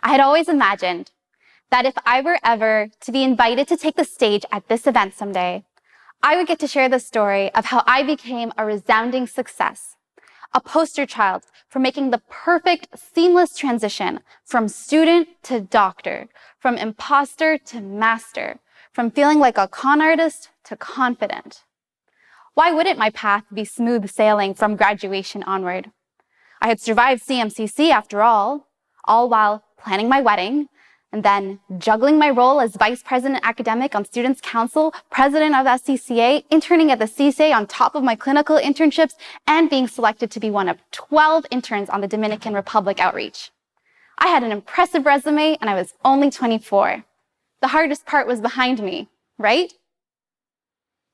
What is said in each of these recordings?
I had always imagined that if I were ever to be invited to take the stage at this event someday, I would get to share the story of how I became a resounding success, a poster child for making the perfect, seamless transition from student to doctor, from imposter to master, from feeling like a con artist to confident. Why wouldn't my path be smooth sailing from graduation onward? I had survived CMCC after all while planning my wedding, and then juggling my role as Vice President Academic on Students' Council, President of SCCA, interning at the CSA on top of my clinical internships, and being selected to be one of 12 interns on the Dominican Republic outreach. I had an impressive resume, and I was only 24. The hardest part was behind me, right?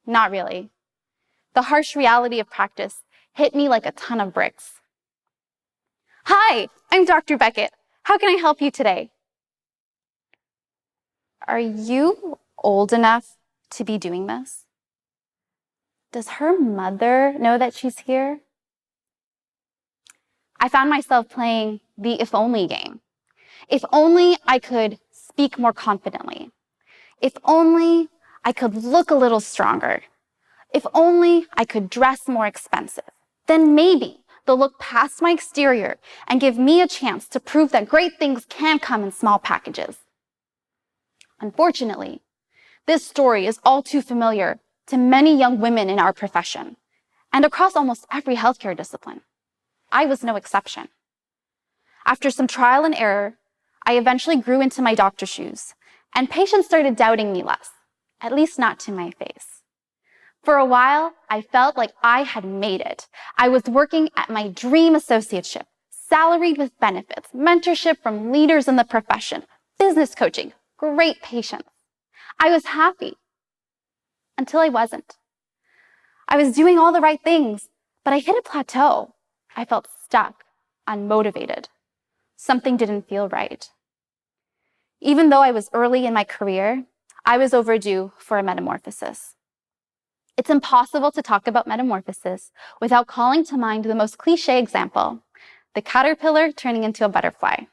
Not really. The harsh reality of practice hit me like a ton of bricks. Hi, I'm Dr. Beckett. How can I help you today? Are you old enough to be doing this? Does her mother know that she's here? I found myself playing the if only game. If only I could speak more confidently. If only I could look a little stronger. If only I could dress more expensive. Then maybe they'll look past my exterior and give me a chance to prove that great things can come in small packages. Unfortunately, this story is all too familiar to many young women in our profession and across almost every healthcare discipline. I was no exception. After some trial and error, I eventually grew into my doctor's shoes, and patients started doubting me less, at least not to my face. For a while, I felt like I had made it. I was working at my dream associateship, salaried with benefits, mentorship from leaders in the profession, business coaching, great patients. I was happy until I wasn't. I was doing all the right things, but I hit a plateau. I felt stuck, unmotivated. Something didn't feel right. Even though I was early in my career, I was overdue for a metamorphosis. It's impossible to talk about metamorphosis without calling to mind the most cliche example, the caterpillar turning into a butterfly.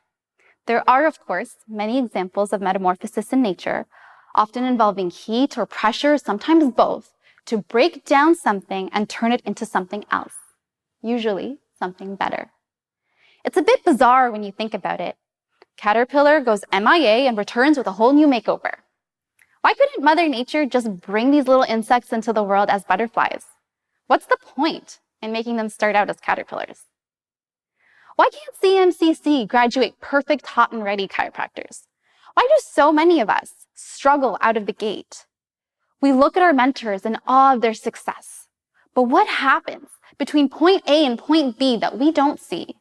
There are, of course, many examples of metamorphosis in nature, often involving heat or pressure, sometimes both, to break down something and turn it into something else, usually something better. It's a bit bizarre when you think about it. Caterpillar goes MIA and returns with a whole new makeover. Why couldn't Mother Nature just bring these little insects into the world as butterflies? What's the point in making them start out as caterpillars? Why can't CMCC graduate perfect, hot and ready chiropractors? Why do so many of us struggle out of the gate? We look at our mentors in awe of their success. But what happens between point A and point B that we don't see?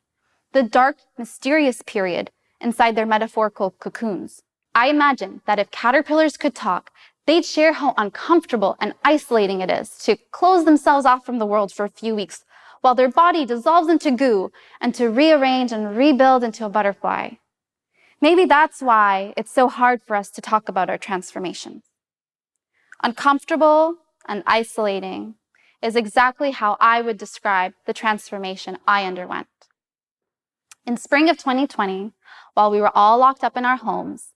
The dark, mysterious period inside their metaphorical cocoons. I imagine that if caterpillars could talk, they'd share how uncomfortable and isolating it is to close themselves off from the world for a few weeks while their body dissolves into goo and to rearrange and rebuild into a butterfly. Maybe that's why it's so hard for us to talk about our transformations. Uncomfortable and isolating is exactly how I would describe the transformation I underwent. In spring of 2020, while we were all locked up in our homes,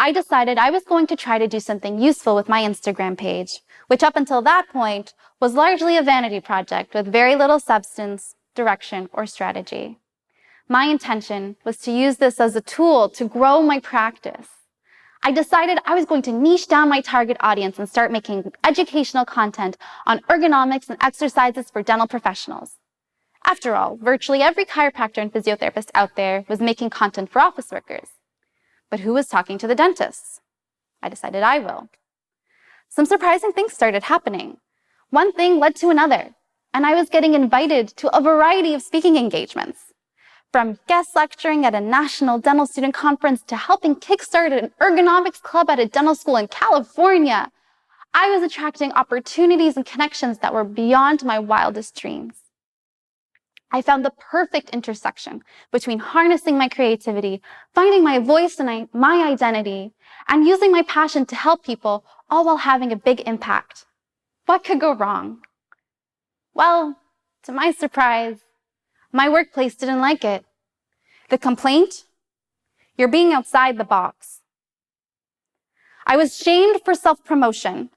I decided I was going to try to do something useful with my Instagram page, which up until that point was largely a vanity project with very little substance, direction, or strategy. My intention was to use this as a tool to grow my practice. I decided I was going to niche down my target audience and start making educational content on ergonomics and exercises for dental professionals. After all, virtually every chiropractor and physiotherapist out there was making content for office workers. But who was talking to the dentists? I decided I will. Some surprising things started happening. One thing led to another, and I was getting invited to a variety of speaking engagements. From guest lecturing at a national dental student conference to helping kickstart an ergonomics club at a dental school in California, I was attracting opportunities and connections that were beyond my wildest dreams. I found the perfect intersection between harnessing my creativity, finding my voice and my identity, and using my passion to help people, all while having a big impact. What could go wrong? Well, to my surprise, my workplace didn't like it. The complaint? You're being outside the box. I was shamed for self-promotion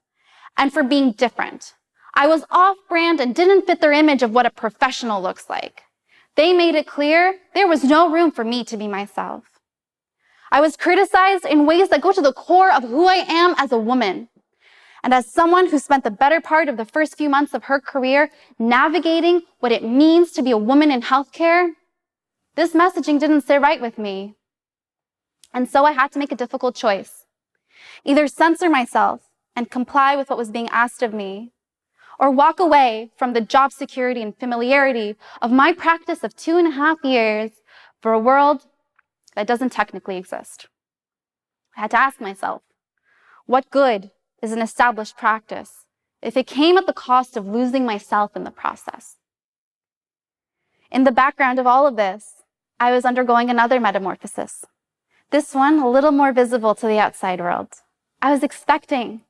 and for being different. I was off-brand and didn't fit their image of what a professional looks like. They made it clear there was no room for me to be myself. I was criticized in ways that go to the core of who I am as a woman. And as someone who spent the better part of the first few months of her career navigating what it means to be a woman in healthcare, this messaging didn't sit right with me. And so I had to make a difficult choice. Either censor myself and comply with what was being asked of me, or walk away from the job security and familiarity of my practice of 2.5 years for a world that doesn't technically exist. I had to ask myself, what good is an established practice if it came at the cost of losing myself in the process? In the background of all of this, I was undergoing another metamorphosis. This one a little more visible to the outside world. I was expecting.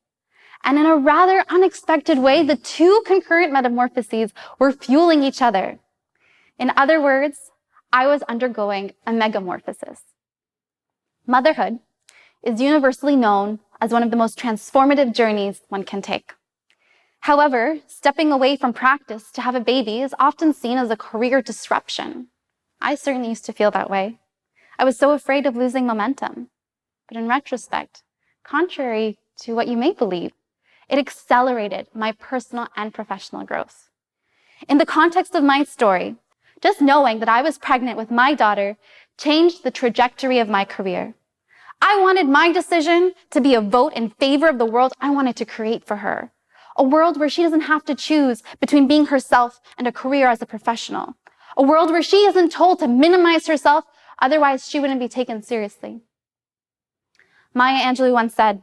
And in a rather unexpected way, the two concurrent metamorphoses were fueling each other. In other words, I was undergoing a megamorphosis. Motherhood is universally known as one of the most transformative journeys one can take. However, stepping away from practice to have a baby is often seen as a career disruption. I certainly used to feel that way. I was so afraid of losing momentum. But in retrospect, contrary to what you may believe, it accelerated my personal and professional growth. In the context of my story, just knowing that I was pregnant with my daughter changed the trajectory of my career. I wanted my decision to be a vote in favor of the world I wanted to create for her. A world where she doesn't have to choose between being herself and a career as a professional. A world where she isn't told to minimize herself, otherwise she wouldn't be taken seriously. Maya Angelou once said,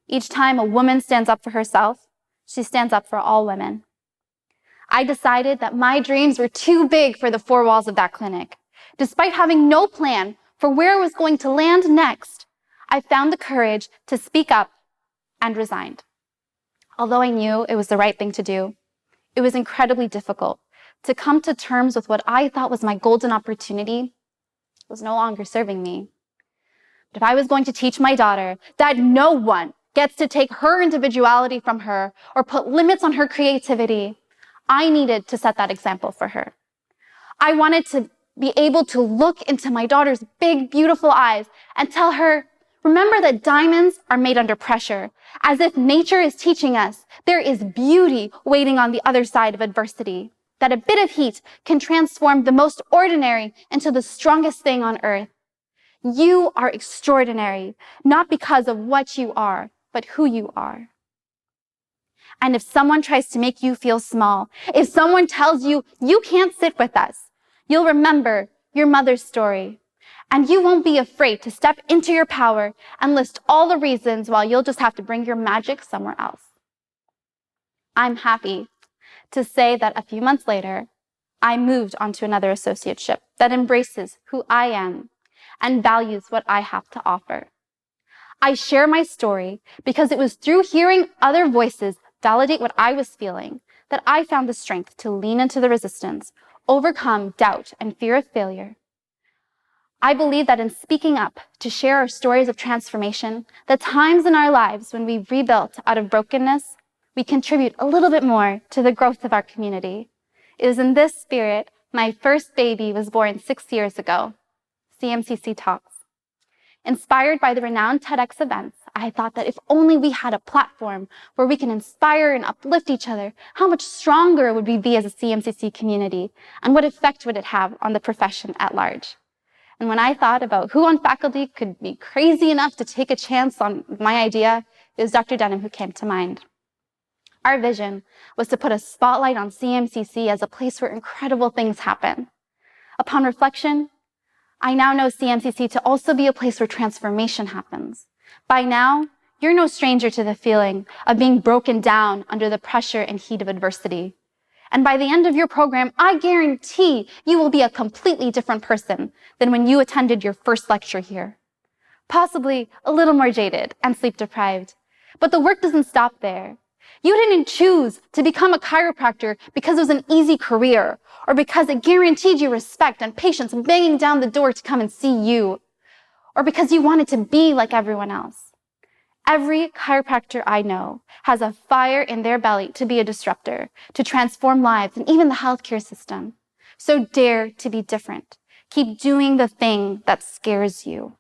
"Each time a woman stands up for herself, she stands up for all women." I decided that my dreams were too big for the four walls of that clinic. Despite having no plan for where I was going to land next, I found the courage to speak up and resigned. Although I knew it was the right thing to do, it was incredibly difficult to come to terms with what I thought was my golden opportunity was no longer serving me. But if I was going to teach my daughter that no one gets to take her individuality from her or put limits on her creativity, I needed to set that example for her. I wanted to be able to look into my daughter's big, beautiful eyes and tell her, remember that diamonds are made under pressure, as if nature is teaching us there is beauty waiting on the other side of adversity, that a bit of heat can transform the most ordinary into the strongest thing on earth. You are extraordinary, not because of what you are, but who you are. And if someone tries to make you feel small, if someone tells you you can't sit with us, you'll remember your mother's story. And you won't be afraid to step into your power and list all the reasons why you'll just have to bring your magic somewhere else. I'm happy to say that a few months later, I moved on to another associateship that embraces who I am and values what I have to offer. I share my story because it was through hearing other voices validate what I was feeling that I found the strength to lean into the resistance, overcome doubt and fear of failure. I believe that in speaking up to share our stories of transformation, the times in our lives when we rebuilt out of brokenness, we contribute a little bit more to the growth of our community. It was in this spirit my first baby was born 6 years ago, CMCC Talks. Inspired by the renowned TEDx events, I thought that if only we had a platform where we can inspire and uplift each other, how much stronger would we be as a CMCC community, and what effect would it have on the profession at large? And when I thought about who on faculty could be crazy enough to take a chance on my idea, it was Dr. Denham who came to mind. Our vision was to put a spotlight on CMCC as a place where incredible things happen. Upon reflection, I now know CMCC to also be a place where transformation happens. By now, you're no stranger to the feeling of being broken down under the pressure and heat of adversity. And by the end of your program, I guarantee you will be a completely different person than when you attended your first lecture here. Possibly a little more jaded and sleep deprived. But the work doesn't stop there. You didn't choose to become a chiropractor because it was an easy career or because it guaranteed you respect and patience and banging down the door to come and see you. or because you wanted to be like everyone else. Every chiropractor I know has a fire in their belly to be a disruptor, to transform lives and even the healthcare system. So dare to be different. Keep doing the thing that scares you.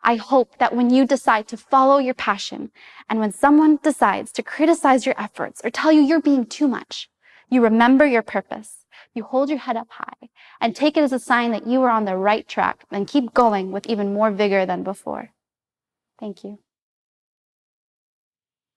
I hope that when you decide to follow your passion and when someone decides to criticize your efforts or tell you you're being too much, you remember your purpose, you hold your head up high and take it as a sign that you are on the right track and keep going with even more vigor than before. Thank you.